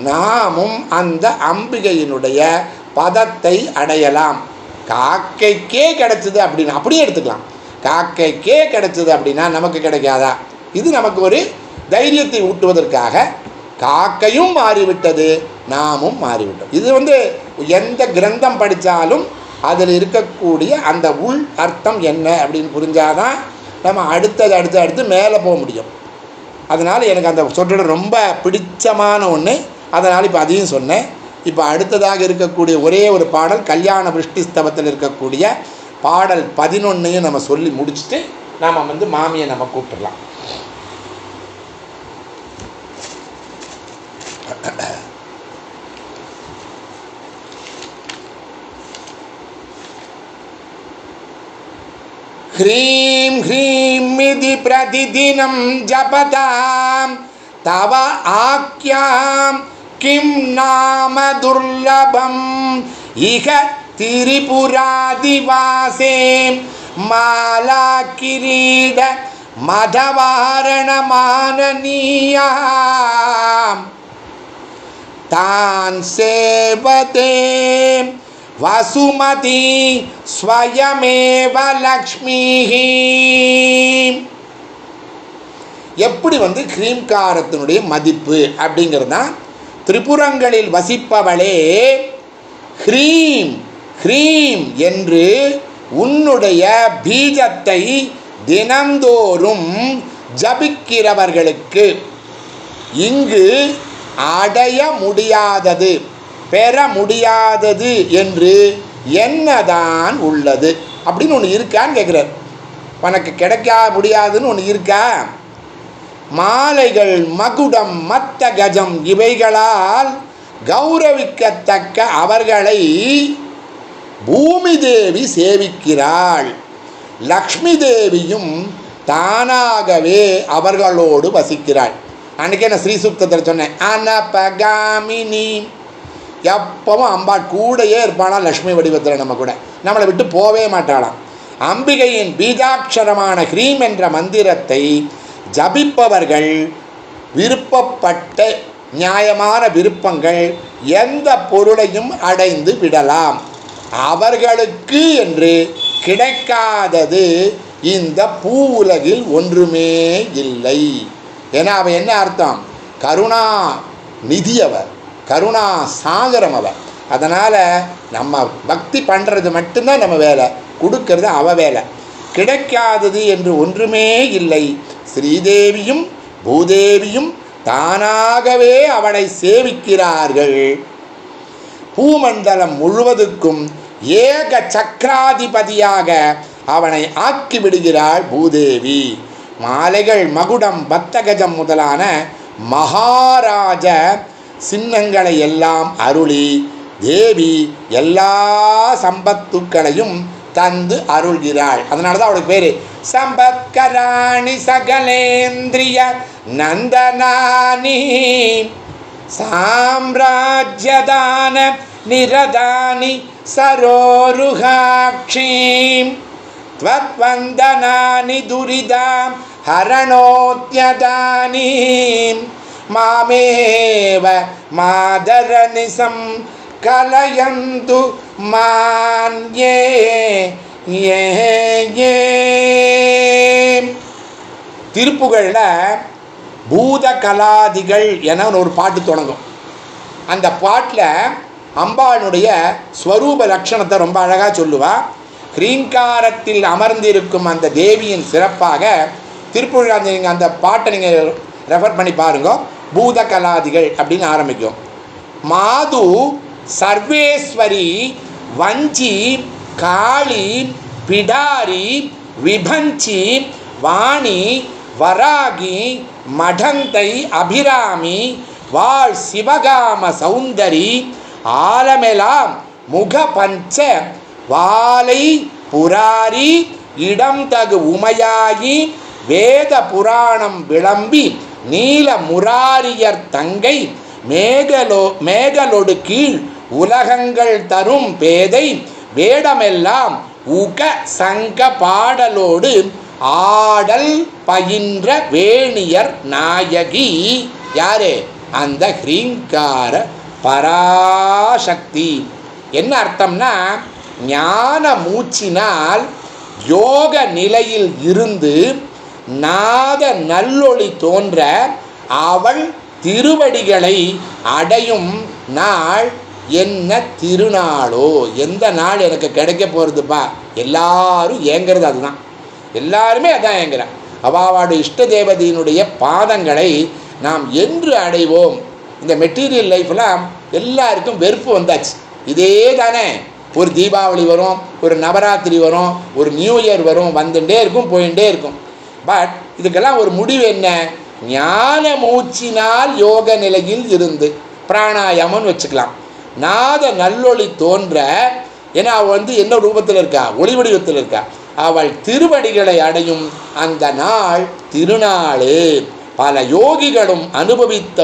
நாமும் அந்த அம்பிகையினுடைய பதத்தை அடையலாம். காக்கைக்கே கிடைச்சது அப்படின்னு அப்படியே எடுத்துக்கலாம். காக்கைக்கே கிடைச்சது அப்படின்னா நமக்கு கிடைக்காதா? இது நமக்கு ஒரு தைரியத்தை ஊட்டுவதற்காக காக்கையும் மாறிவிட்டது, நாமும் மாறிவிட்டோம். இது எந்த கிரந்தம் படித்தாலும் அதில் இருக்கக்கூடிய அந்த உள் அர்த்தம் என்ன அப்படின்னு புரிஞ்சாதான் நம்ம அடுத்து மேலே போக முடியும். அதனால் எனக்கு அந்த சொற்றொடர் ரொம்ப பிடிச்சமான ஒன்று. அதனால் இப்போ அதையும் சொன்னேன். இப்போ அடுத்ததாக இருக்கக்கூடிய ஒரே ஒரு பாடல் கல்யாண விருஷ்டிஸ்தவத்தில் இருக்கக்கூடிய பாடல் 11 நம்ம சொல்லி முடிச்சுட்டு நாம் மாமியை நம்ம கூப்பிடலாம். ह्रीं ह्रीं मिति प्रतिदिनं जपतां तव आख्यां किं नाम दुर्लभम् इह त्रिपुरादिवासे माला किरीट मधवारणमाननीयां तान् सेवते வசுமதி ஸ்வயமேவ லக்ஷ்மிஹி. எப்படி ஹ்ரீம்காரத்தினுடைய மதிப்பு அப்படிங்கிறது தான். திரிபுரங்களில் வசிப்பவளே, ஹ்ரீம் ஹ்ரீம் என்று உன்னுடைய பீஜத்தை தினந்தோறும் ஜபிக்கிறவர்களுக்கு இங்கு அடைய முடியாதது, பெற முடியாதது என்று என்னதான் உள்ளது அப்படின்னு ஒன்று இருக்கான்னு கேட்குறார். உனக்கு கிடைக்க முடியாதுன்னு ஒன்று இருக்கா? மாலைகள், மகுடம், மத்த கஜம் இவைகளால் கௌரவிக்கத்தக்க அவர்களை பூமி தேவி சேவிக்கிறாள். லக்ஷ்மி தேவியும் தானாகவே அவர்களோடு வசிக்கிறாள். அன்றைக்கே நான் ஸ்ரீசூக்தத்தில் சொன்னேன், அனபகாமினி. எப்பவும் அம்பாள் கூடையே இருப்பாளாம் லக்ஷ்மி வடிவத்தில். நம்ம கூட நம்மளை விட்டு போவே மாட்டாளாம். அம்பிகையின் பீஜாட்சரமான ஹ்ரீம் என்ற மந்திரத்தை ஜபிப்பவர்கள் விருப்பப்பட்ட நியாயமான விருப்பங்கள் எந்த பொருளையும் அடைந்து விடலாம். அவர்களுக்கு என்று கிடைக்காதது இந்த பூ உலகில் ஒன்றுமே இல்லை. ஏன்னா அவன் என்ன அர்த்தம்? கருணா நிதியவர், கருணா சாகரம் அவர். அதனால் நம்ம பக்தி பண்ணுறது மட்டும்தான் நம்ம வேலை, கொடுக்கறது அவ வேலை. கிடைக்காதது என்று ஒன்றுமே இல்லை. ஸ்ரீதேவியும் பூதேவியும் தானாகவே அவளை சேவிக்கிறார்கள். பூமண்டலம் முழுவதுக்கும் ஏக சக்கராதிபதியாக அவனை ஆக்கிவிடுகிறாள் பூதேவி. மாலைகள், மகுடம், பத்தகஜம் முதலான மகாராஜ சின்னங்களை எல்லாம் அருளி தேவி எல்லா சம்பத்துக்களையும் தந்து அருள்கிறாள். அதனால தான் அவளுக்கு பேர் சம்பத்கராணி சகலேந்திரிய நந்தனானி சாம்ராஜ்யதான நிரதானி சரோருகாட்சீம் த்வத்வந்தனானி துரிதாம் ஹரணோத்யதானி மாமேவ மாதரனிசம் கலயந்து மான்யே ஏ. திருப்புகழில் பூத கலாதிகள் என ஒரு பாட்டு தொடங்கும். அந்த பாட்டில் அம்பாளுடைய ஸ்வரூப லட்சணத்தை ரொம்ப அழகாக சொல்லுவாள். ஹ்ரீங்காரத்தில் அமர்ந்திருக்கும் அந்த தேவியின் சிறப்பாக திருப்புகழ் நீங்கள் அந்த பாட்டை நீங்கள் ரெஃபர் பண்ணி பாருங்க. பூத கலாதிகள் அப்படின்னு ஆரம்பிக்கும். மாது, சர்வேஸ்வரி, வஞ்சி, காளி, பிடாரி, விபஞ்சி, வாணி, வராகி, மடந்தை, அபிராமி, வாழ் சிவகாம சௌந்தரி, ஆலமெலாம் முக பஞ்ச வாலை புராரி, இடம் தகு உமையாயி, வேத புராணம் விளம்பி, நீல முராரியர் தங்கை, மேகலொடு கீழ் உலகங்கள் தரும் பேதை, வேடமெல்லாம் உக சங்க பாடலோடு ஆடல் பயின்ற வேணியர் நாயகி. யாரு? அந்த ஹ்ரீங்கார பராசக்தி. என்ன அர்த்தம்னா, ஞான மூச்சினால் யோக நிலையில் இருந்து நாத நல்லொளி தோன்ற அவள் திருவடிகளை அடையும் நாள் என்ன திருநாளோ. எந்த நாள் எனக்கு கிடைக்க போகிறதுப்பா? எல்லாரும் ஏங்கிறது அதுதான், எல்லாருமே அதான் ஏங்குறான். அவாவாடு இஷ்ட தேவதையினுடைய பாதங்களை நாம் என்று அடைவோம். இந்த மெட்டீரியல் லைஃப்லாம் எல்லாருக்கும் வெறுப்பு வந்தாச்சு. இதே தானே, ஒரு தீபாவளி வரும், ஒரு நவராத்திரி வரும், ஒரு நியூ இயர் வரும், வந்துட்டே இருக்கும், போயிட்டே இருக்கும். பட் இதுக்கெல்லாம் ஒரு முடிவு என்ன? ஞான மூச்சினால் யோக நிலையில் இருந்து பிராணாயாமம்னு வச்சுக்கலாம். நாத நல்லொளி தோன்ற, ஏன்னா அவள் என்ன ரூபத்தில் இருக்கா? ஒளி வடிவத்தில் இருக்கா. அவள் திருவடிகளை அடையும் அந்த நாள் திருநாளே. பல யோகிகளும் அனுபவித்த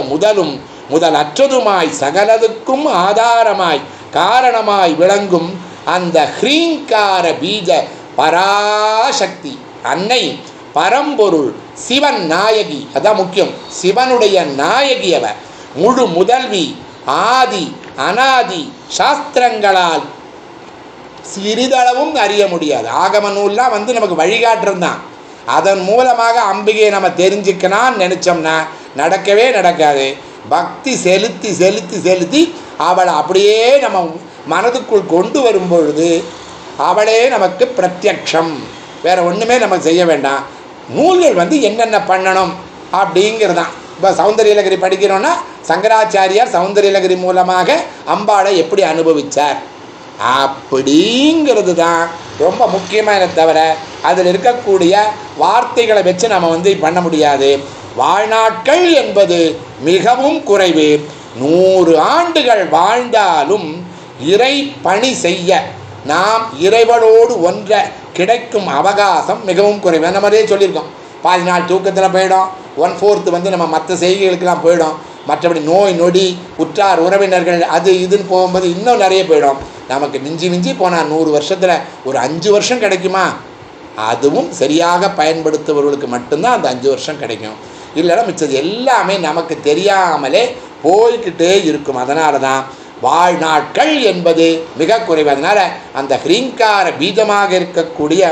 முதலற்றதுமாய் சகலதுக்கும் ஆதாரமாய் காரணமாய் விளங்கும் அந்த ஹ்ரீங்கார பீஜ பராசக்தி அன்னை பரம்பொருள் சிவன் நாயகி. அதான் முக்கியம், சிவனுடைய நாயகி அவர். முழு முதல்வி, ஆதி அனாதி, சாஸ்திரங்களால் சிறிதளவும் அறிய முடியாது. ஆகம நூல்லாம் நமக்கு வழிகாட்டுறது தான். அதன் மூலமாக அம்பிகையை நம்ம தெரிஞ்சுக்கணும்னு நினச்சோம்னா நடக்கவே நடக்காது. பக்தி செலுத்தி செலுத்தி செலுத்தி அவளை அப்படியே நம்ம மனதுக்குள் கொண்டு வரும் பொழுது அவளே நமக்கு பிரத்யக்ஷம். வேறு ஒன்றுமே நம்ம செய்ய வேண்டாம். நூல்கள் என்னென்ன பண்ணணும் அப்படிங்கிறதான். இப்போ சௌந்தரியலகரி படிக்கிறோன்னா சங்கராச்சாரியார் சௌந்தரியலகரி மூலமாக அம்பாளை எப்படி அனுபவித்தார் அப்படிங்கிறது தான் ரொம்ப முக்கியமான. தவிர அதில் இருக்கக்கூடிய வார்த்தைகளை வச்சு நம்ம பண்ண முடியாது. வாழ்நாட்கள் என்பது மிகவும் குறைவு. 100 ஆண்டுகள் வாழ்ந்தாலும் இறை பணி செய்ய நாம் இறைவனோடு ஒன்ற கிடைக்கும் அவகாசம் மிகவும் குறைவு. அந்த மாதிரியே சொல்லியிருக்கோம். பாதி நாள் தூக்கத்தில் போயிடும், 1/4 நம்ம மற்ற செய்கைகளுக்கெல்லாம் போயிடும். மற்றபடி நோய் நொடி உற்றார் உறவினர்கள் அது இதுன்னு போகும்போது இன்னும் நிறைய போயிடும். நமக்கு மிஞ்சி போனால் 100 வருஷத்தில் ஒரு 5 வருஷம் கிடைக்குமா? அதுவும் சரியாக பயன்படுத்துபவர்களுக்கு மட்டும்தான் அந்த 5 வருஷம் கிடைக்கும். இல்லைன்னா மிச்சது எல்லாமே நமக்கு தெரியாமலே போய்கிட்டே இருக்கும். அதனால தான் வாழ்நாட்கள் என்பது மிக குறைவு. அதனால் அந்த ஹ்ரீங்கார பீஜமாக இருக்கக்கூடிய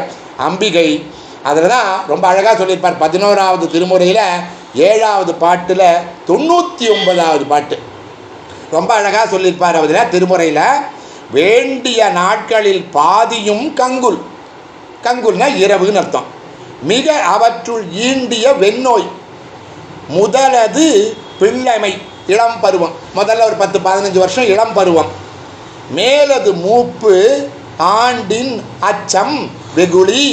அம்பிகை அதில் தான் ரொம்ப அழகாக சொல்லியிருப்பார். 11வது திருமுறையில் 7வது பாட்டில் 99வது பாட்டு ரொம்ப அழகாக சொல்லியிருப்பார். அதில் திருமுறையில் வேண்டிய நாட்களில் பாதியும் கங்குல்னா இரவுன்னு அர்த்தம். மிக அவற்றுள் ஈண்டிய வெண்ணோய் முதலது பிள்ளைமை இளம் பருவம். முதல்ல ஒரு 10-15 வருஷம் இளம் பருவம். மேலது மூப்பு ஆண்டின் அச்சம் வெகுளி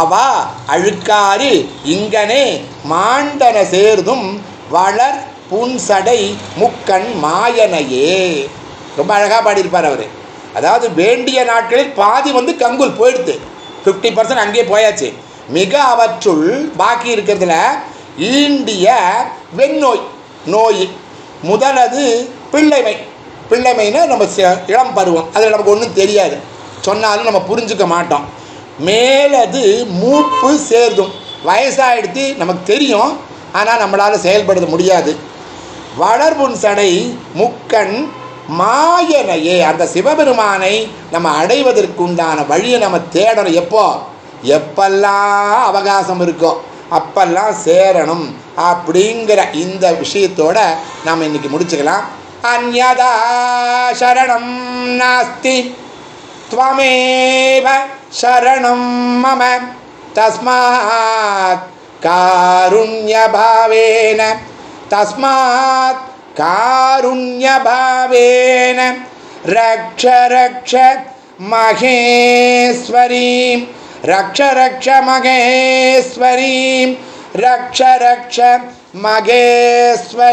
அவா அழுக்காறு இங்கனே மாண்டன சேர்தும் வளர் புன்சடை முக்கண் மாயனையே. ரொம்ப அழகாக பாடியிருப்பார் அவர். அதாவது வேண்டிய நாட்களில் பாதி கங்குல் போயிடுது, 50% அங்கேயே போயாச்சு. மிக அவற்றுள் பாக்கி இருக்கிறதுல ஈண்டிய நோய் முதலது பிள்ளைமைன்னா நம்ம இளம் பருவம். அதில் நமக்கு ஒன்றும் தெரியாது, சொன்னாலும் நம்ம புரிஞ்சுக்க மாட்டோம். மேலது மூப்பு சேர்தும் வயசாகிடுத்து நமக்கு தெரியும், ஆனால் நம்மளால் செயல்படுத்த முடியாது. வளர்புன் சடை முக்கண் மாயனையே. அந்த சிவபெருமானை நம்ம அடைவதற்குண்டான வழியை நம்ம தேடணும். எப்பெல்லாம் அவகாசம் இருக்கோ அப்பெல்லாம் சேரணும் அப்படிங்கிற இந்த விஷயத்தோட நாம் இன்னைக்கு முடிச்சுக்கலாம். அன்யதா சரணம் நாஸ்தி த்வமேவ சரணம் மம தஸ்மாத் காருண்யபாவேன ரக்ஷ ரக்ஷ மகேஸ்வரீம் ரக்ஷ மகேஸ்வரீம் ரக்ஷ மகேஸ்வரீம்.